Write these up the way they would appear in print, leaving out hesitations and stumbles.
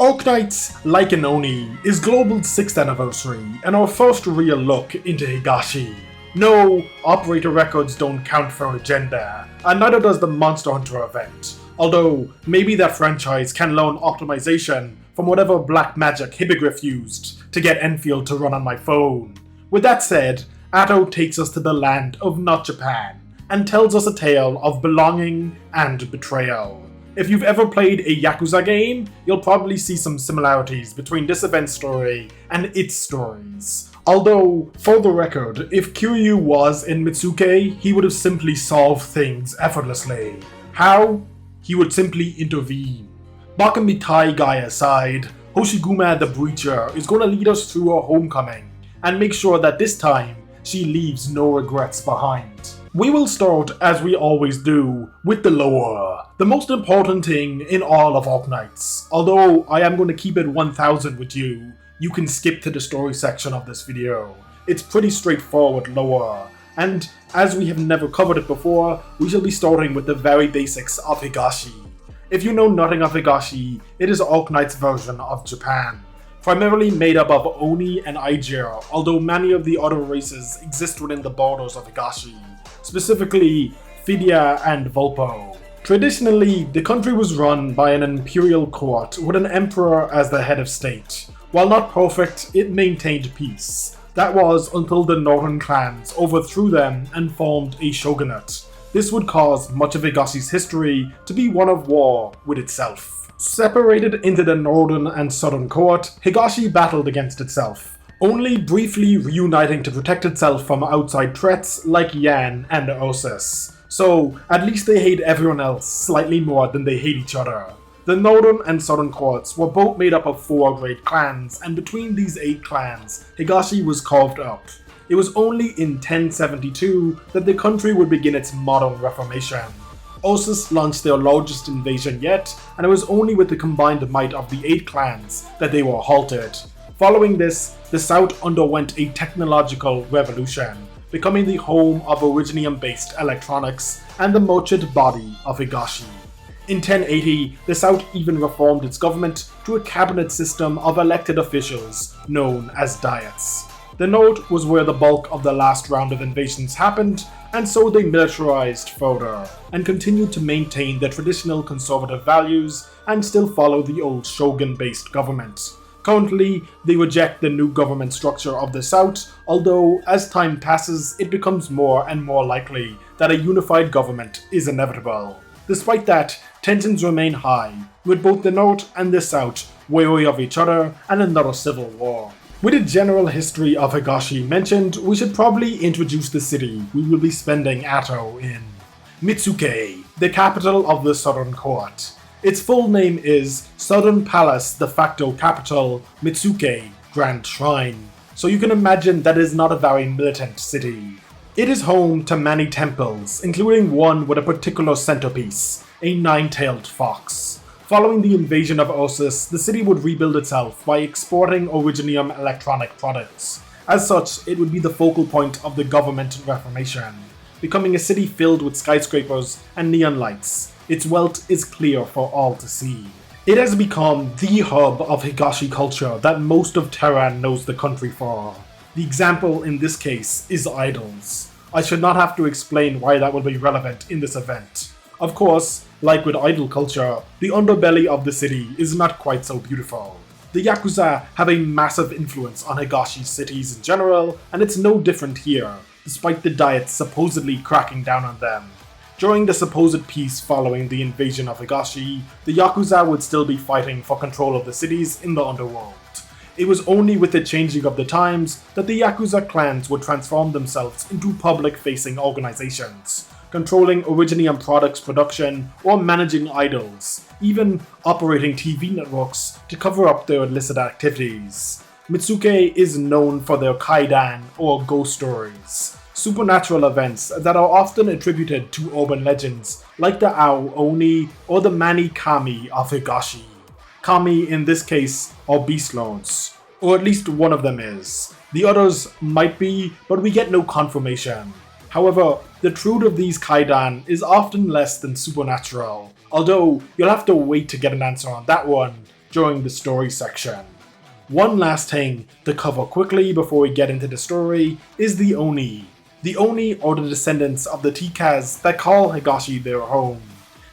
Arknights, like an Oni, is Global's 6th anniversary and our first real look into Higashi. No, operator records don't count for Agenda, and neither does the Monster Hunter event, although maybe that franchise can learn optimization from whatever black magic Hippogriff used to get Enfield to run on my phone. With that said, Atto takes us to the land of not Japan, and tells us a tale of belonging and betrayal. If you've ever played a Yakuza game, you'll probably see some similarities between this event's story and its stories. Although, for the record, if Kiryu was in Mitsuke, he would have simply solved things effortlessly. How? He would simply intervene. Bakamitai guy aside, Hoshiguma the Breacher is going to lead us through her homecoming, and make sure that this time, she leaves no regrets behind. We will start, as we always do, with the lore, the most important thing in all of Arknights. Although I am going to keep it 1000 with you, you can skip to the story section of this video. It's pretty straightforward lore, and as we have never covered it before, we shall be starting with the very basics of Higashi. If you know nothing of Higashi, it is Arknights' version of Japan. Primarily made up of Oni and Aijir, although many of the other races exist within the borders of Higashi, specifically Fidia and Volpo. Traditionally, the country was run by an imperial court with an emperor as the head of state. While not perfect, it maintained peace. That was until the northern clans overthrew them and formed a shogunate. This would cause much of Higashi's history to be one of war with itself. Separated into the northern and southern court, Higashi battled against itself, only briefly reuniting to protect itself from outside threats like Yan and Ursus. So, at least they hate everyone else slightly more than they hate each other. The northern and southern courts were both made up of 4 great clans, and between these 8 clans, Higashi was carved up. It was only in 1072 that the country would begin its modern reformation. Ursus launched their largest invasion yet, and it was only with the combined might of the 8 clans that they were halted. Following this, the South underwent a technological revolution, becoming the home of Originium-based electronics and the merchant body of Higashi. In 1080, the South even reformed its government to a cabinet system of elected officials known as diets. The North was where the bulk of the last round of invasions happened, and so they militarized further, and continued to maintain their traditional conservative values and still follow the old shogun-based government. Currently, they reject the new government structure of the South, although as time passes, it becomes more and more likely that a unified government is inevitable. Despite that, tensions remain high, with both the North and the South wary of each other and another civil war. With the general history of Higashi mentioned, we should probably introduce the city we will be spending Atto in. Mitsuke, the capital of the Southern Court. Its full name is Southern Palace de facto capital, Mitsuke Grand Shrine, so you can imagine that it is not a very militant city. It is home to many temples, including one with a particular centerpiece, a 9-tailed fox. Following the invasion of Ursus, the city would rebuild itself by exporting Originium electronic products. As such, it would be the focal point of the government reformation, becoming a city filled with skyscrapers and neon lights. Its wealth is clear for all to see. It has become the hub of Higashi culture that most of Tehran knows the country for. The example in this case is idols. I should not have to explain why that will be relevant in this event. Of course, like with idol culture, the underbelly of the city is not quite so beautiful. The Yakuza have a massive influence on Higashi's cities in general, and it's no different here, despite the diets supposedly cracking down on them. During the supposed peace following the invasion of Higashi, the Yakuza would still be fighting for control of the cities in the underworld. It was only with the changing of the times that the Yakuza clans would transform themselves into public-facing organizations, controlling Originium products production or managing idols, even operating TV networks to cover up their illicit activities. Mitsuke is known for their kaidan or ghost stories, supernatural events that are often attributed to urban legends like the Ao Oni or the Mani Kami of Higashi. Kami in this case are beast lords, or at least one of them is. The others might be, but we get no confirmation. However, the truth of these kaidan is often less than supernatural, although you'll have to wait to get an answer on that one, during the story section. One last thing to cover quickly before we get into the story is the Oni. The Oni are the descendants of the Tikas that call Higashi their home.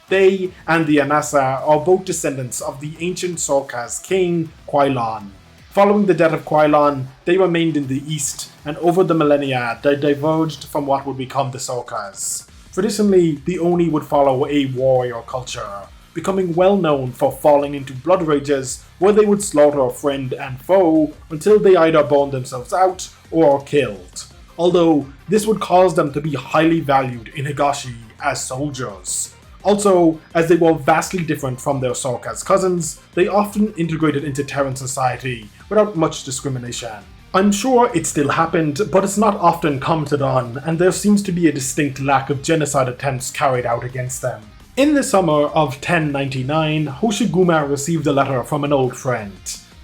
They and the Anasa are both descendants of the ancient Sorka's king, Kwailan. Following the death of Kwailan, they remained in the east, and over the millennia they diverged from what would become the Sorkas. Traditionally, the Oni would follow a warrior culture, becoming well known for falling into blood rages where they would slaughter friend and foe until they either burned themselves out or are killed. Although this would cause them to be highly valued in Higashi as soldiers. Also, as they were vastly different from their Sorka's cousins, they often integrated into Terran society without much discrimination. I'm sure it still happened, but it's not often commented on, and there seems to be a distinct lack of genocide attempts carried out against them. In the summer of 1099, Hoshiguma received a letter from an old friend,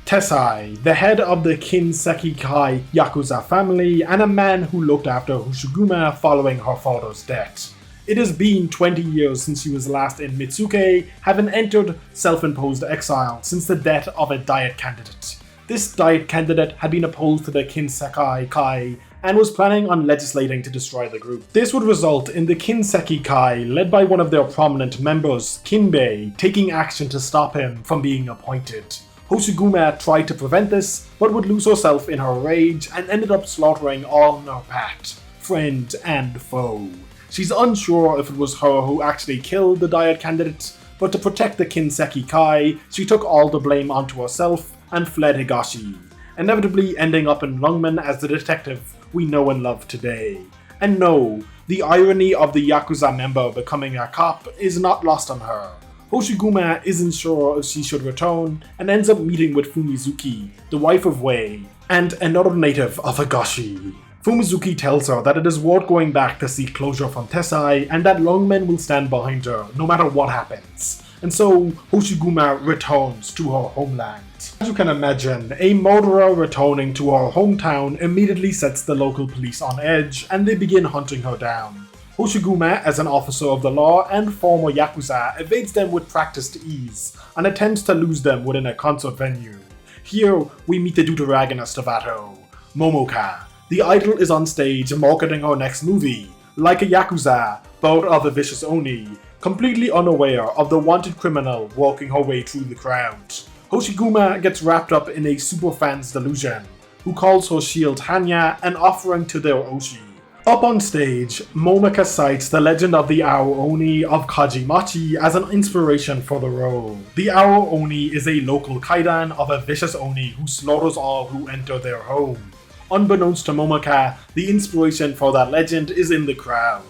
Tessai, the head of the Kinseki Kai Yakuza family and a man who looked after Hoshiguma following her father's death. It has been 20 years since she was last in Mitsuke, having entered self-imposed exile since the death of a diet candidate. This diet candidate had been opposed to the Kinseki Kai and was planning on legislating to destroy the group. This would result in the Kinseki Kai, led by one of their prominent members, Kinbei, taking action to stop him from being appointed. Hoshiguma tried to prevent this, but would lose herself in her rage and ended up slaughtering all in her path, friend and foe. She's unsure if it was her who actually killed the diet candidate, but to protect the Kinseki Kai, she took all the blame onto herself and fled Higashi, inevitably ending up in Lungmen as the detective we know and love today. And no, the irony of the Yakuza member becoming a cop is not lost on her. Hoshiguma isn't sure if she should return and ends up meeting with Fumizuki, the wife of Wei, and another native of Higashi. Fumizuki tells her that it is worth going back to seek closure from Tessai and that Longmen will stand behind her no matter what happens. And so Hoshiguma returns to her homeland. As you can imagine, a murderer returning to her hometown immediately sets the local police on edge and they begin hunting her down. Hoshiguma, as an officer of the law and former Yakuza, evades them with practiced ease and attempts to lose them within a concert venue. Here we meet the deuteragonist of Atto, Momoka. The idol is on stage marketing her next movie, like a Yakuza, but of a vicious Oni, completely unaware of the wanted criminal working her way through the crowd. Hoshiguma gets wrapped up in a superfan's delusion, who calls her shield Hanya an offering to their Oshi. Up on stage, Momika cites the legend of the Ao Oni of Kajimachi as an inspiration for the role. The Ao Oni is a local kaidan of a vicious Oni who slaughters all who enter their home. Unbeknownst to Momika, the inspiration for that legend is in the crowd.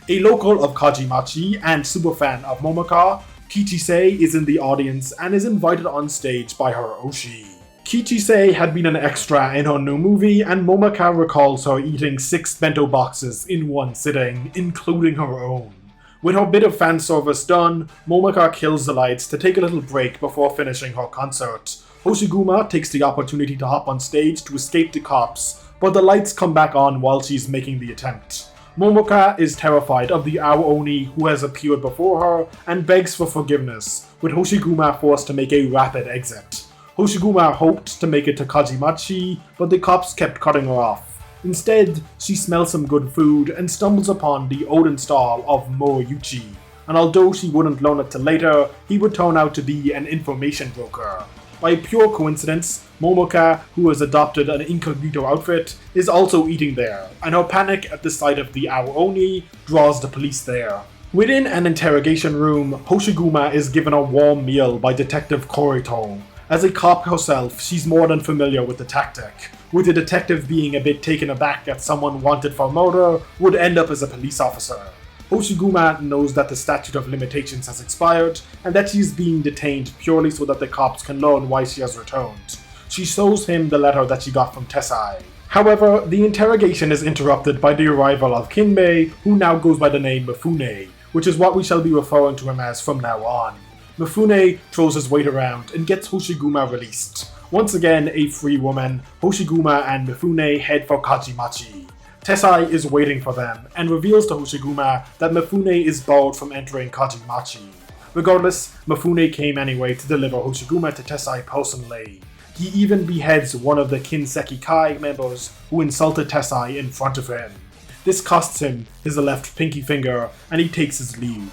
A local of Kajimachi and superfan of Momika, Kichise is in the audience and is invited on stage by her Oshi. Kichise had been an extra in her new movie and Momika recalls her eating 6 bento boxes in one sitting, including her own. With her bit of fan service done, Momika kills the lights to take a little break before finishing her concert. Hoshiguma takes the opportunity to hop on stage to escape the cops, but the lights come back on while she's making the attempt. Momoka is terrified of the Ao Oni who has appeared before her and begs for forgiveness, with Hoshiguma forced to make a rapid exit. Hoshiguma hoped to make it to Kajimachi, but the cops kept cutting her off. Instead, she smells some good food and stumbles upon the Odin stall of Moriyuchi, and although she wouldn't learn it till later, he would turn out to be an information broker. By pure coincidence, Momoka, who has adopted an incognito outfit, is also eating there, and her panic at the sight of the Ao Oni draws the police there. Within an interrogation room, Hoshiguma is given a warm meal by Detective Korito. As a cop herself, she's more than familiar with the tactic, with the detective being a bit taken aback that someone wanted for murder would end up as a police officer. Hoshiguma knows that the statute of limitations has expired and that she is being detained purely so that the cops can learn why she has returned. She shows him the letter that she got from Tessai. However, the interrogation is interrupted by the arrival of Kinbei, who now goes by the name Mifune, which is what we shall be referring to him as from now on. Mifune throws his weight around and gets Hoshiguma released. Once again a free woman, Hoshiguma and Mifune head for Kajimachi. Tessai is waiting for them and reveals to Hoshiguma that Mifune is barred from entering Kajimachi. Regardless, Mifune came anyway to deliver Hoshiguma to Tessai personally. He even beheads one of the Kinseki Kai members who insulted Tessai in front of him. This costs him his left pinky finger and he takes his leave.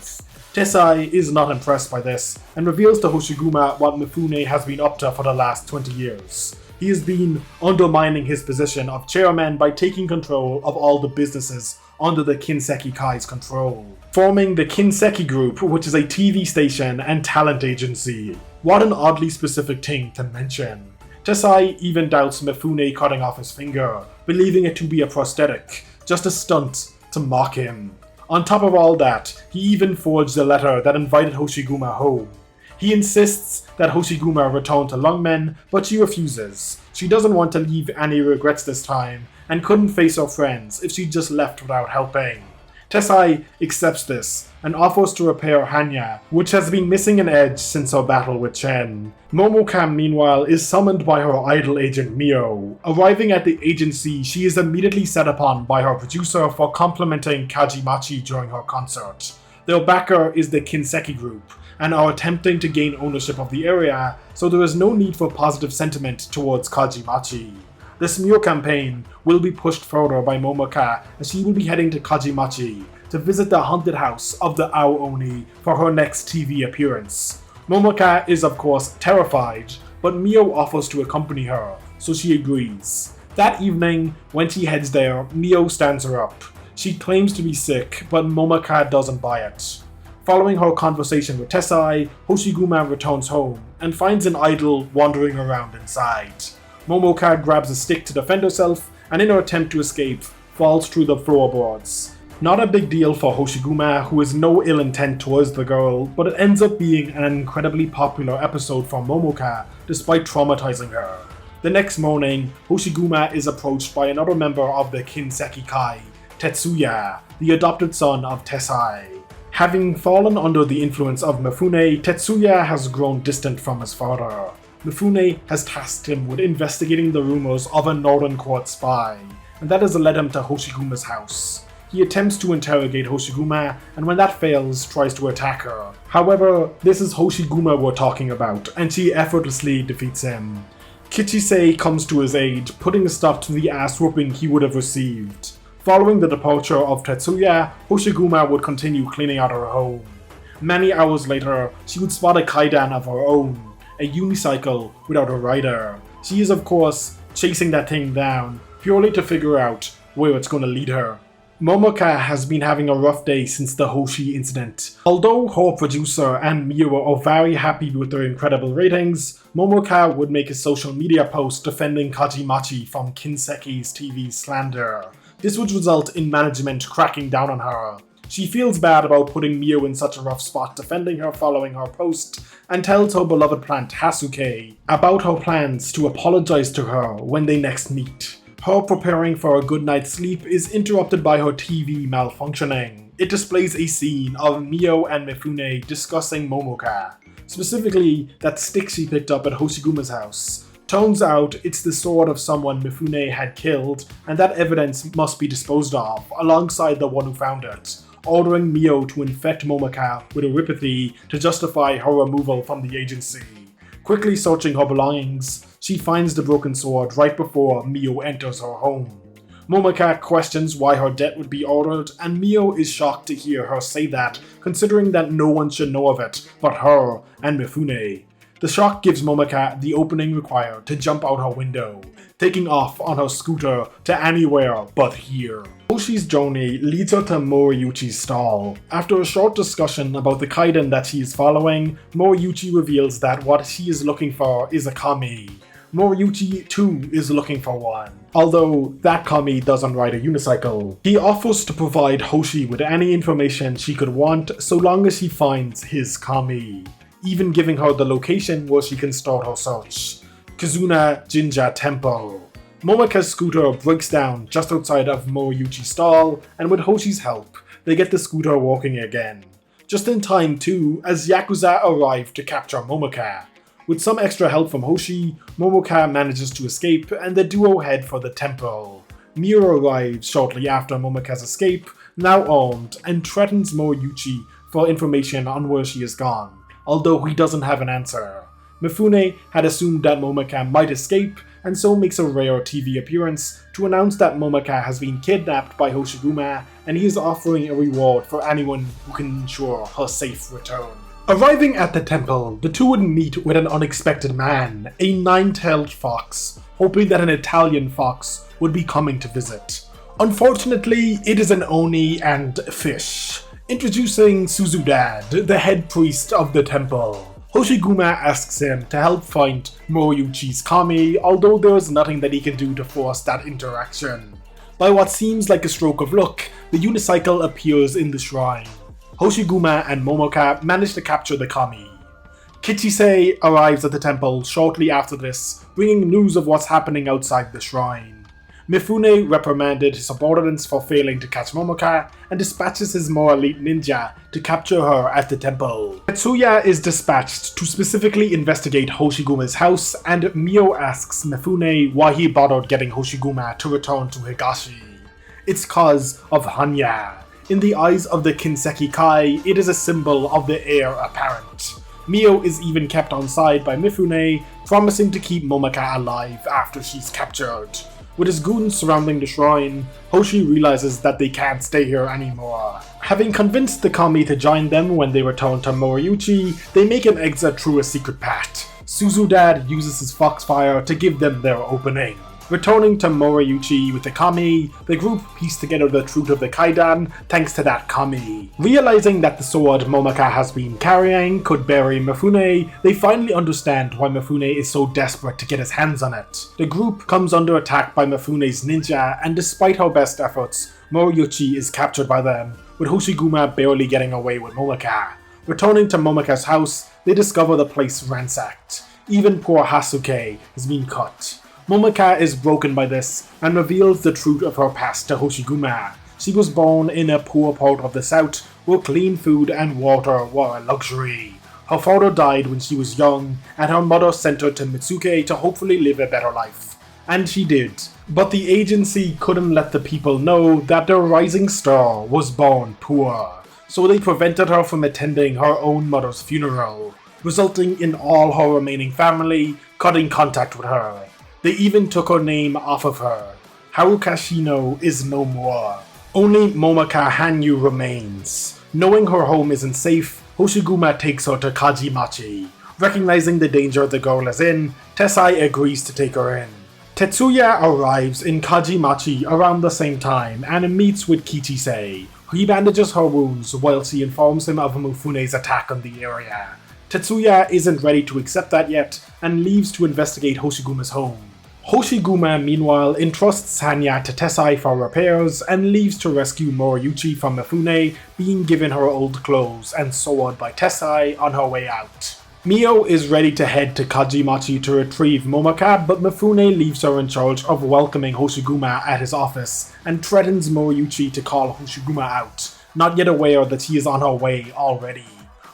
Tessai is not impressed by this and reveals to Hoshiguma what Mifune has been up to for the last 20 years. He has been undermining his position of chairman by taking control of all the businesses under the Kinseki Kai's control, forming the Kinseki Group, which is a TV station and talent agency. What an oddly specific thing to mention. Tessai even doubts Mifune cutting off his finger, believing it to be a prosthetic, just a stunt to mock him. On top of all that, he even forged a letter that invited Hoshiguma home. He insists that Hoshiguma return to Lungmen, but she refuses. She doesn't want to leave any regrets this time, and couldn't face her friends if she just left without helping. Tessai accepts this, and offers to repair Hanya, which has been missing an edge since her battle with Chen. Momoka, meanwhile, is summoned by her idol agent Mio. Arriving at the agency, she is immediately set upon by her producer for complimenting Kajimachi during her concert. Their backer is the Kinseki Group, and are attempting to gain ownership of the area, so there is no need for positive sentiment towards Kajimachi. The smear campaign will be pushed further by Momoka as she will be heading to Kajimachi to visit the haunted house of the Ao Oni for her next TV appearance. Momoka is of course terrified, but Mio offers to accompany her, so she agrees. That evening, when she heads there, Mio stands her up. She claims to be sick, but Momoka doesn't buy it. Following her conversation with Tessai, Hoshiguma returns home and finds an idol wandering around inside. Momoka grabs a stick to defend herself and in her attempt to escape, falls through the floorboards. Not a big deal for Hoshiguma, who has no ill intent towards the girl, but it ends up being an incredibly popular episode for Momoka, despite traumatizing her. The next morning, Hoshiguma is approached by another member of the Kinseki Kai, Tetsuya, the adopted son of Tessai. Having fallen under the influence of Mifune, Tetsuya has grown distant from his father. Mifune has tasked him with investigating the rumors of a Northern Court spy, and that has led him to Hoshiguma's house. He attempts to interrogate Hoshiguma, and when that fails, tries to attack her. However, this is Hoshiguma we're talking about, and she effortlessly defeats him. Kichisei comes to his aid, putting a stop to the ass whooping he would have received. Following the departure of Tetsuya, Hoshiguma would continue cleaning out her home. Many hours later, she would spot a kaidan of her own, a unicycle without a rider. She is of course chasing that thing down, purely to figure out where it's gonna lead her. Momoka has been having a rough day since the Hoshi incident. Although her producer and Mio are very happy with their incredible ratings, Momoka would make a social media post defending Kajimachi from Kinseki's TV slander. This would result in management cracking down on her. She feels bad about putting Mio in such a rough spot defending her following her post, and tells her beloved plant Hasuke about her plans to apologize to her when they next meet. Her preparing for a good night's sleep is interrupted by her TV malfunctioning. It displays a scene of Mio and Mifune discussing Momoka, specifically that stick she picked up at Hoshiguma's house. Turns out it's the sword of someone Mifune had killed, and that evidence must be disposed of alongside the one who found it, ordering Mio to infect Momoka with oripathy to justify her removal from the agency. Quickly searching her belongings, she finds the broken sword right before Mio enters her home. Momoka questions why her death would be ordered, and Mio is shocked to hear her say that, considering that no one should know of it but her and Mifune. The shock gives Momoka the opening required to jump out her window, taking off on her scooter to anywhere but here. Hoshi's journey leads her to Moriyuchi's stall. After a short discussion about the kaidan that she is following, Moriyuchi reveals that what she is looking for is a kami. Moriyuchi too is looking for one, although that kami doesn't ride a unicycle. He offers to provide Hoshi with any information she could want so long as she finds his kami, even giving her the location where she can start her search, Kizuna Jinja Temple. Momoka's scooter breaks down just outside of Moriyuchi's stall, and with Hoshi's help, they get the scooter working again. Just in time too, as Yakuza arrive to capture Momoka. With some extra help from Hoshi, Momoka manages to escape and the duo head for the temple. Mio arrives shortly after Momoka's escape, now armed, and threatens Moriyuchi for information on where she is gone, although he doesn't have an answer. Mifune had assumed that Momaka might escape, and so makes a rare TV appearance to announce that Momaka has been kidnapped by Hoshiguma, and he is offering a reward for anyone who can ensure her safe return. Arriving at the temple, the two would meet with an unexpected man, a nine-tailed fox, hoping that an Italian fox would be coming to visit. Unfortunately, it is an oni and fish. Introducing Suzudad, the head priest of the temple. Hoshiguma asks him to help find Moriyuchi's kami, although there is nothing that he can do to force that interaction. By what seems like a stroke of luck, the unicycle appears in the shrine. Hoshiguma and Momoka manage to capture the kami. Kichise arrives at the temple shortly after this, bringing news of what's happening outside the shrine. Mifune reprimanded his subordinates for failing to catch Momoka and dispatches his more elite ninja to capture her at the temple. Tetsuya is dispatched to specifically investigate Hoshiguma's house, and Mio asks Mifune why he bothered getting Hoshiguma to return to Higashi. It's cause of Hanya. In the eyes of the Kinseki Kai, it is a symbol of the heir apparent. Mio is even kept on side by Mifune, promising to keep Momoka alive after she's captured. With his goons surrounding the shrine, Hoshi realizes that they can't stay here anymore. Having convinced the kami to join them when they return to Moriyuchi, they make an exit through a secret path. Suzudad uses his foxfire to give them their opening. Returning to Moriyuchi with the kami, the group piece together the truth of the kaidan thanks to that kami. Realizing that the sword Momoka has been carrying could bury Mifune, they finally understand why Mifune is so desperate to get his hands on it. The group comes under attack by Mifune's ninja, and despite her best efforts, Moriyuchi is captured by them, with Hoshiguma barely getting away with Momoka. Returning to Momoka's house, they discover the place ransacked. Even poor Hasuke has been cut. Momoka is broken by this and reveals the truth of her past to Hoshiguma. She was born in a poor part of the south where clean food and water were a luxury. Her father died when she was young, and her mother sent her to Mitsuke to hopefully live a better life. And she did. But the agency couldn't let the people know that their rising star was born poor, so they prevented her from attending her own mother's funeral, resulting in all her remaining family cutting contact with her. They even took her name off of her. Harukashino is no more. Only Momoka Hanyu remains. Knowing her home isn't safe, Hoshiguma takes her to Kajimachi. Recognizing the danger the girl is in, Tessai agrees to take her in. Tetsuya arrives in Kajimachi around the same time and meets with Kichise. He bandages her wounds while she informs him of Mifune's attack on the area. Tetsuya isn't ready to accept that yet and leaves to investigate Hoshiguma's home. Hoshiguma meanwhile entrusts Hanya to Tessai for repairs and leaves to rescue Moriyuchi from Mifune, being given her old clothes and sword by Tessai on her way out. Mio is ready to head to Kajimachi to retrieve Momoka, but Mifune leaves her in charge of welcoming Hoshiguma at his office and threatens Moriyuchi to call Hoshiguma out, not yet aware that she is on her way already.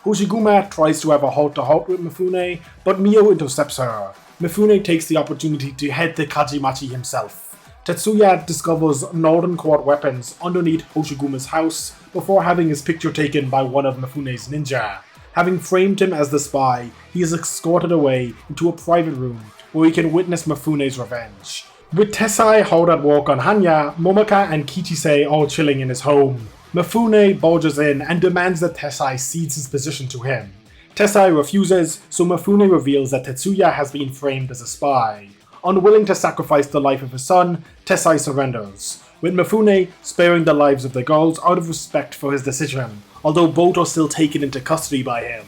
Hoshiguma tries to have a heart-to-heart with Mifune, but Mio intercepts her. Mifune takes the opportunity to head to Kajimachi himself. Tetsuya discovers Northern Court weapons underneath Hoshiguma's house before having his picture taken by one of Mifune's ninja. Having framed him as the spy, he is escorted away into a private room where he can witness Mifune's revenge. With Tessai hard at work on Hanya, Momoka and Kichise all chilling in his home. Mifune barges in and demands that Tessai cedes his position to him. Tessai refuses, so Mifune reveals that Tetsuya has been framed as a spy. Unwilling to sacrifice the life of his son, Tessai surrenders, with Mifune sparing the lives of the girls out of respect for his decision, although both are still taken into custody by him.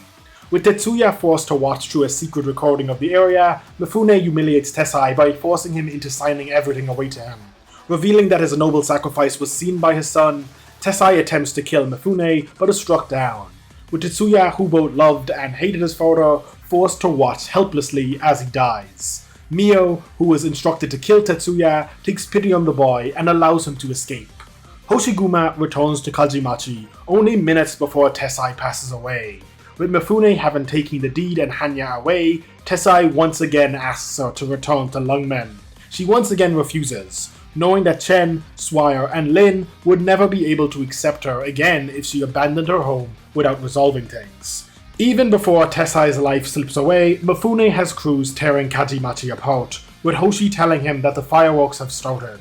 With Tetsuya forced to watch through a secret recording of the area, Mifune humiliates Tessai by forcing him into signing everything away to him. Revealing that his noble sacrifice was seen by his son, Tessai attempts to kill Mifune but is struck down, with Tetsuya, who both loved and hated his father, forced to watch helplessly as he dies. Mio, who was instructed to kill Tetsuya, takes pity on the boy and allows him to escape. Hoshiguma returns to Kajimachi only minutes before Tessai passes away. With Mifune having taken the deed and Hanya away, Tessai once again asks her to return to Lungmen. She once again refuses, knowing that Chen, Swire, and Lin would never be able to accept her again if she abandoned her home without resolving things. Even before Tessai's life slips away, Mifune has crews tearing Kajimachi apart, with Hoshi telling him that the fireworks have started.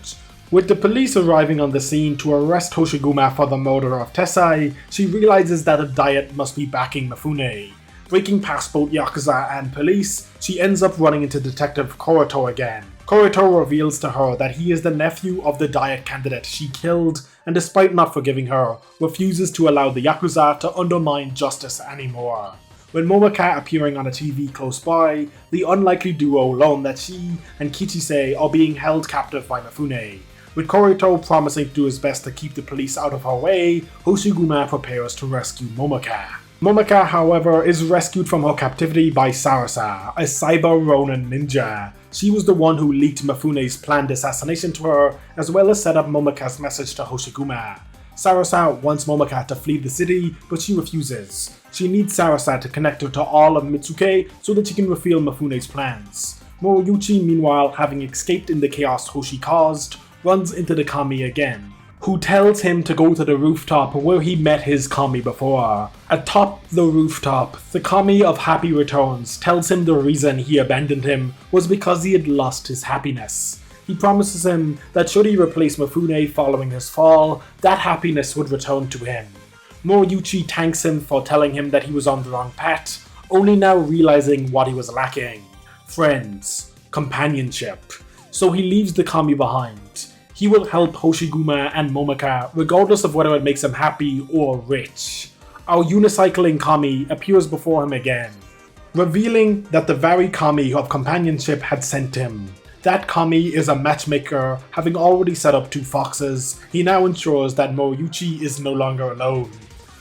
With the police arriving on the scene to arrest Hoshiguma for the murder of Tessai, she realizes that a Diet must be backing Mifune. Breaking past both Yakuza and police, she ends up running into Detective Korito again. Korito reveals to her that he is the nephew of the Diet candidate she killed, and despite not forgiving her, refuses to allow the Yakuza to undermine justice anymore. With Momaka appearing on a TV close by, the unlikely duo learn that she and Kichise are being held captive by Mifune. With Korito promising to do his best to keep the police out of her way, Hoshiguma prepares to rescue Momaka. Momaka, however, is rescued from her captivity by Sarasa, a cyber Ronin ninja. She was the one who leaked Mifune's planned assassination to her, as well as set up Momaka's message to Hoshiguma. Sarasa wants Momaka to flee the city, but she refuses. She needs Sarasa to connect her to all of Mitsuke so that she can reveal Mifune's plans. Moriyuchi, meanwhile, having escaped in the chaos Hoshi caused, runs into the Kami again, who tells him to go to the rooftop where he met his Kami before. Atop the rooftop, the Kami of Happy Returns tells him the reason he abandoned him was because he had lost his happiness. He promises him that should he replace Mifune following his fall, that happiness would return to him. Moriyuchi thanks him for telling him that he was on the wrong path, only now realizing what he was lacking. Friends. Companionship. So he leaves the Kami behind. He will help Hoshiguma and Momaka regardless of whether it makes him happy or rich. Our unicycling Kami appears before him again, revealing that the very Kami of companionship had sent him. That Kami is a matchmaker, having already set up 2 foxes. He now ensures that Moriyuchi is no longer alone,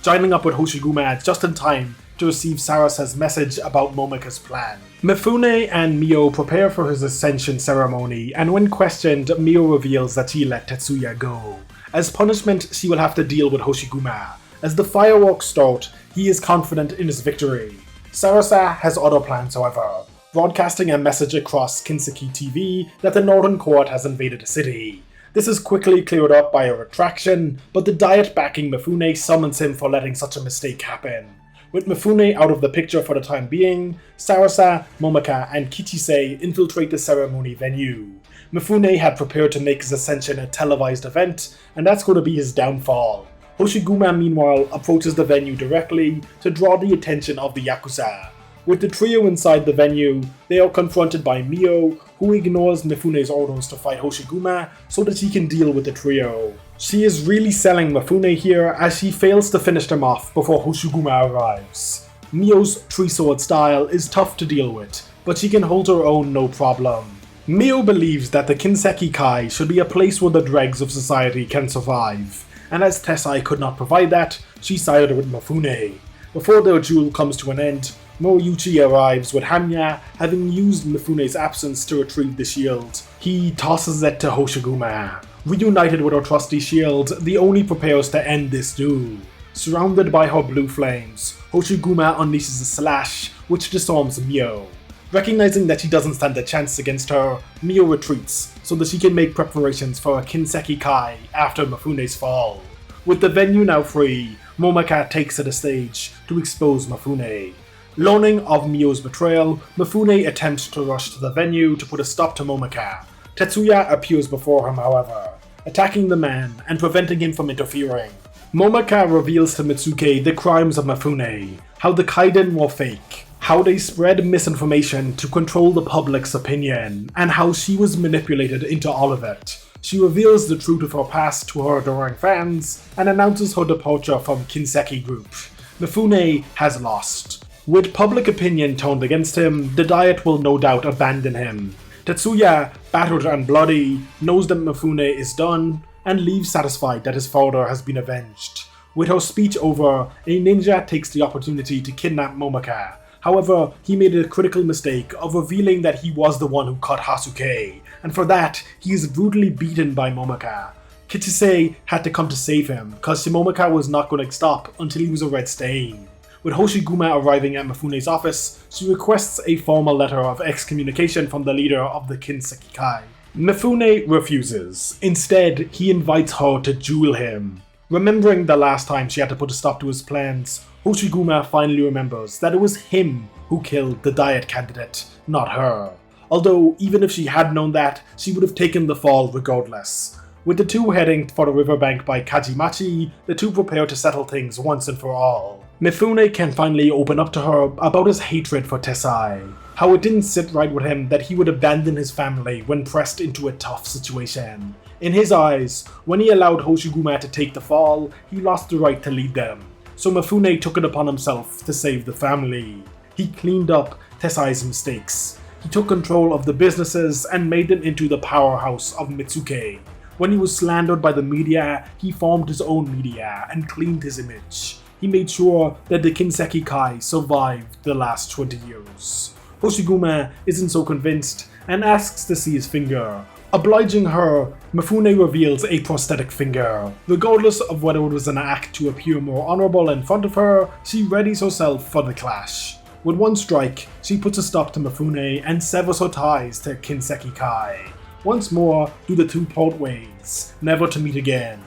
joining up with Hoshiguma just in time to receive Sarasa's message about Momaka's plan. Mifune and Mio prepare for his ascension ceremony, and when questioned, Mio reveals that she let Tetsuya go. As punishment, she will have to deal with Hoshiguma. As the fireworks start, he is confident in his victory. Sarasa has other plans, however, broadcasting a message across Kinseki TV that the Northern Court has invaded the city. This is quickly cleared up by a retraction, but the Diet backing Mifune summons him for letting such a mistake happen. With Mifune out of the picture for the time being, Sarasa, Momaka, and Kichise infiltrate the ceremony venue. Mifune had prepared to make his ascension a televised event, and that's going to be his downfall. Hoshiguma, meanwhile, approaches the venue directly to draw the attention of the Yakuza. With the trio inside the venue, they are confronted by Mio, who ignores Mifune's orders to fight Hoshiguma so that she can deal with the trio. She is really selling Mifune here as she fails to finish them off before Hoshiguma arrives. Mio's three-sword style is tough to deal with, but she can hold her own no problem. Mio believes that the Kinseki Kai should be a place where the dregs of society can survive, and as Tessai could not provide that, she sided with Mifune. Before their duel comes to an end, Moriyuchi arrives with Hanya, having used Mifune's absence to retrieve the shield. He tosses it to Hoshiguma. Reunited with her trusty shield, the Oni prepares to end this duel. Surrounded by her blue flames, Hoshiguma unleashes a slash, which disarms Mio. Recognizing that she doesn't stand a chance against her, Mio retreats, so that she can make preparations for a Kinseki Kai after Mifune's fall. With the venue now free, Momaka takes to the stage to expose Mifune. Learning of Mio's betrayal, Mifune attempts to rush to the venue to put a stop to Momaka. Tetsuya appears before him, however, attacking the man and preventing him from interfering. Momaka reveals to Mitsuke the crimes of Mifune, how the Kaiden were fake, how they spread misinformation to control the public's opinion, and how she was manipulated into all of it. She reveals the truth of her past to her adoring fans and announces her departure from Kinseki Group. Mifune has lost. With public opinion turned against him, the Diet will no doubt abandon him. Tetsuya, battered and bloody, knows that Mifune is done and leaves satisfied that his father has been avenged. With her speech over, a ninja takes the opportunity to kidnap Momaka. However, he made a critical mistake of revealing that he was the one who cut Hasuke, and for that, he is brutally beaten by Momaka. Kichise had to come to save him, cause Momaka was not going to stop until he was a red stain. With Hoshiguma arriving at Mifune's office, she requests a formal letter of excommunication from the leader of the Kinseki Kai. Mifune refuses. Instead, he invites her to duel him. Remembering the last time she had to put a stop to his plans, Hoshiguma finally remembers that it was him who killed the diet candidate, not her. Although, even if she had known that, she would have taken the fall regardless. With the two heading for the riverbank by Kajimachi, the two prepare to settle things once and for all. Mifune can finally open up to her about his hatred for Tessai, how it didn't sit right with him that he would abandon his family when pressed into a tough situation. In his eyes, when he allowed Hoshiguma to take the fall, he lost the right to lead them. So Mifune took it upon himself to save the family. He cleaned up Tessai's mistakes. He took control of the businesses and made them into the powerhouse of Mitsuke. When he was slandered by the media, he formed his own media and cleaned his image. He made sure that the Kinseki Kai survived the last 20 years. Hoshiguma isn't so convinced and asks to see his finger. Obliging her, Mifune reveals a prosthetic finger. Regardless of whether it was an act to appear more honorable in front of her, she readies herself for the clash. With one strike, she puts a stop to Mifune and severs her ties to Kinseki Kai. Once more do the two part ways, never to meet again.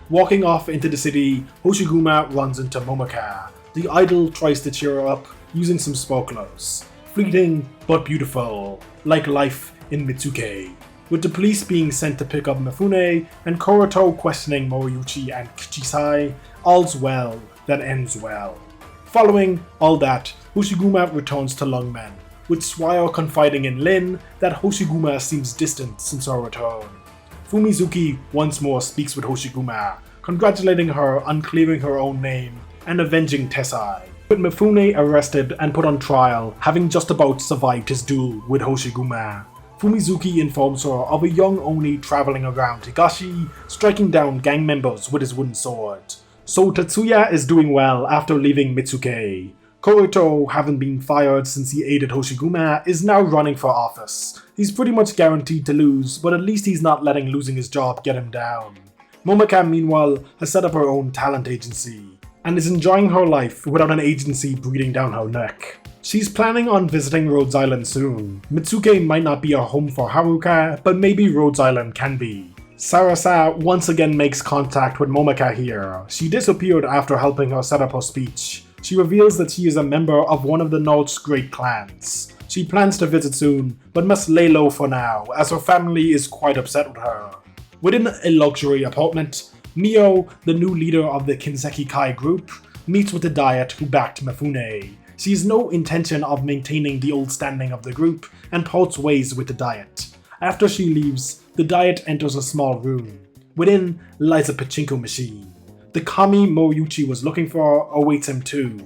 Walking off into the city, Hoshiguma runs into Momaka. The idol tries to cheer her up using some sparklers. Fleeting but beautiful, like life in Mitsuke. With the police being sent to pick up Mifune and Koroto questioning Moriyuchi and Kichisai, all's well that ends well. Following all that, Hoshiguma returns to Lungmen, with Swire confiding in Lin that Hoshiguma seems distant since her return. Fumizuki once more speaks with Hoshiguma, congratulating her on clearing her own name and avenging Tessai. With Mifune arrested and put on trial, having just about survived his duel with Hoshiguma, Fumizuki informs her of a young Oni traveling around Higashi, striking down gang members with his wooden sword. So Tetsuya is doing well after leaving Mitsuke. Koroto, having been fired since he aided Hoshiguma, is now running for office. He's pretty much guaranteed to lose, but at least he's not letting losing his job get him down. Momaka, meanwhile, has set up her own talent agency, and is enjoying her life without an agency breathing down her neck. She's planning on visiting Rhodes Island soon. Mitsuke might not be a home for Haruka, but maybe Rhodes Island can be. Sarasa once again makes contact with Momaka here. She disappeared after helping her set up her speech. She reveals that she is a member of one of the North's great clans. She plans to visit soon, but must lay low for now, as her family is quite upset with her. Within a luxury apartment, Mio, the new leader of the Kinseki Kai group, meets with the Diet who backed Mifune. She has no intention of maintaining the old standing of the group and parts ways with the Diet. After she leaves, the Diet enters a small room. Within lies a pachinko machine. The kami Moriyuchi was looking for awaits him too.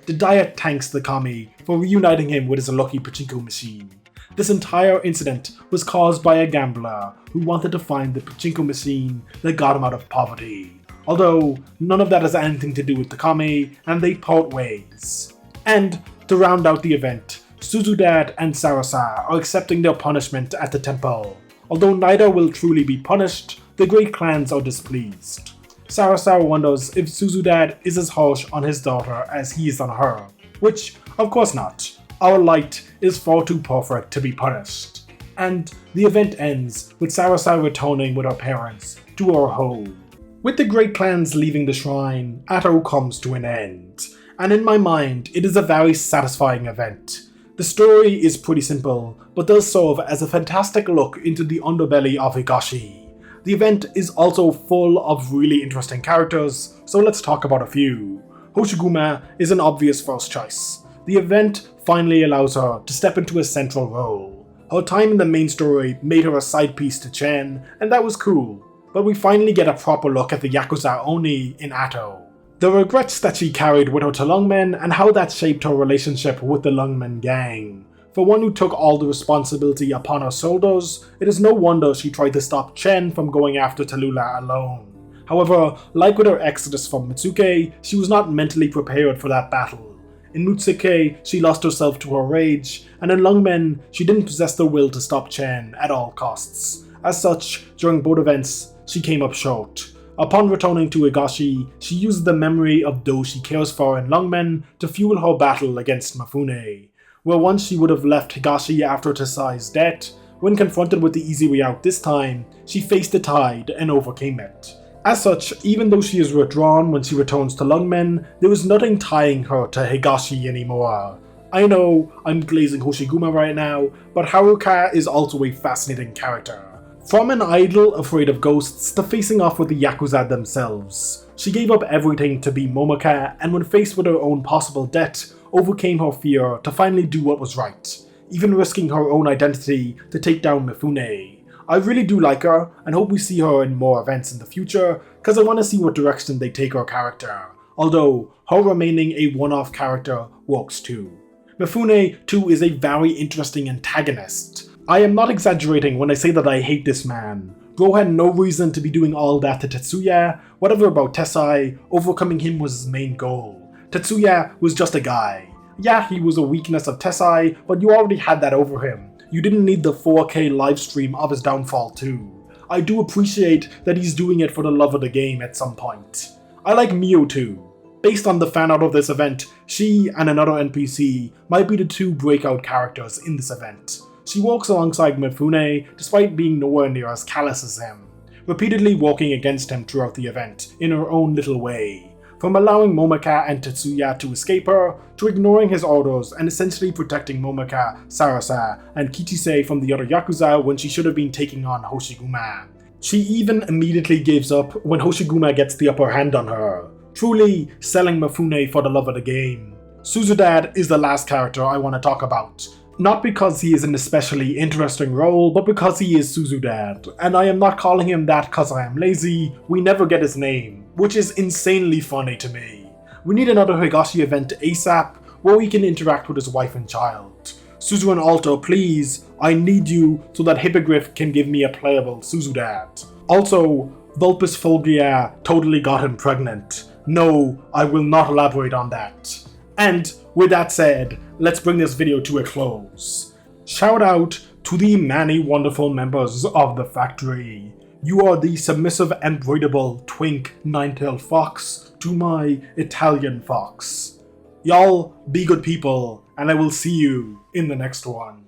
The Diet thanks the kami for reuniting him with his lucky pachinko machine. This entire incident was caused by a gambler who wanted to find the pachinko machine that got him out of poverty. Although, none of that has anything to do with the kami, and they part ways. And, to round out the event, Suzudad and Sarasa are accepting their punishment at the temple. Although neither will truly be punished, the great clans are displeased. Sarasa wonders if Suzudad is as harsh on his daughter as he is on her, which, of course not. Our light is far too perfect to be punished. And the event ends with Sarasa returning with her parents to her home. With the great clans leaving the shrine, Atto comes to an end. And in my mind, it is a very satisfying event. The story is pretty simple, but does serve as a fantastic look into the underbelly of Higashi. The event is also full of really interesting characters, so let's talk about a few. Hoshiguma is an obvious first choice. The event finally allows her to step into a central role. Her time in the main story made her a side piece to Chen, and that was cool, but we finally get a proper look at the Yakuza Oni in Atto. The regrets that she carried with her to Lungmen and how that shaped her relationship with the Lungmen gang. For one who took all the responsibility upon her shoulders, it is no wonder she tried to stop Chen from going after Tallulah alone. However, like with her exodus from Mitsuke, she was not mentally prepared for that battle. In Mitsuke, she lost herself to her rage, and in Lungmen, she didn't possess the will to stop Chen at all costs. As such, during both events, she came up short. Upon returning to Higashi, she used the memory of those she cares for in Lungmen to fuel her battle against Mifune. Where once she would have left Higashi after Tessai's death, When confronted with the easy way out this time, she faced the tide and overcame it. As such, even though she is withdrawn when she returns to Lungmen, there is nothing tying her to Higashi anymore. I know I'm glazing Hoshiguma right now, but Haruka is also a fascinating character. From an idol afraid of ghosts to facing off with the Yakuza themselves, she gave up everything to be Momoka, and when faced with her own possible death, overcame her fear to finally do what was right, even risking her own identity to take down Mifune. I really do like her, and hope we see her in more events in the future, cause I want to see what direction they take her character, although her remaining a one-off character works too. Mifune too is a very interesting antagonist. I am not exaggerating when I say that I hate this man. Bro had no reason to be doing all that to Tetsuya. Whatever about Tessai, overcoming him was his main goal. Tetsuya was just a guy. Yeah, he was a weakness of Tessai, but you already had that over him. You didn't need the 4K livestream of his downfall too. I do appreciate that he's doing it for the love of the game at some point. I like Mio too. Based on the fan art of this event, she and another NPC might be the two breakout characters in this event. She walks alongside Mifune despite being nowhere near as callous as him, repeatedly walking against him throughout the event in her own little way, from allowing Momoka and Tetsuya to escape her, to ignoring his orders and essentially protecting Momoka, Sarasa, and Kichise from the other Yakuza when she should have been taking on Hoshiguma. She even immediately gives up when Hoshiguma gets the upper hand on her, truly selling Mifune for the love of the game. Suzudad is the last character I want to talk about. Not because he is an especially interesting role, but because he is Suzudad, and I am not calling him that cause I am lazy. We never get his name, which is insanely funny to me. We need another Higashi event ASAP, where we can interact with his wife and child. Suzu and Alto, please, I need you so that Hippogriff can give me a playable Suzudad. Also, Vulpes Fulgia totally got him pregnant. No, I will not elaborate on that. And with that said, let's bring this video to a close. Shout out to the many wonderful members of the factory. You are the submissive and breedable twink nine-tailed fox to my Italian fox. Y'all be good people, and I will see you in the next one.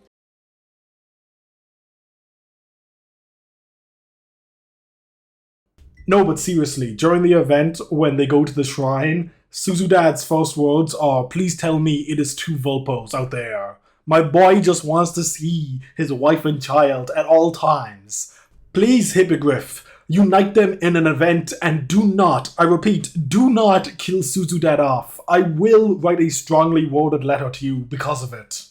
No, but seriously, during the event, when they go to the shrine, Suzudad's first words are, "Please tell me it is two Vulpos out there." My boy just wants to see his wife and child at all times. Please, Hippogriff, unite them in an event and do not, I repeat, do not kill Suzudad off. I will write a strongly worded letter to you because of it.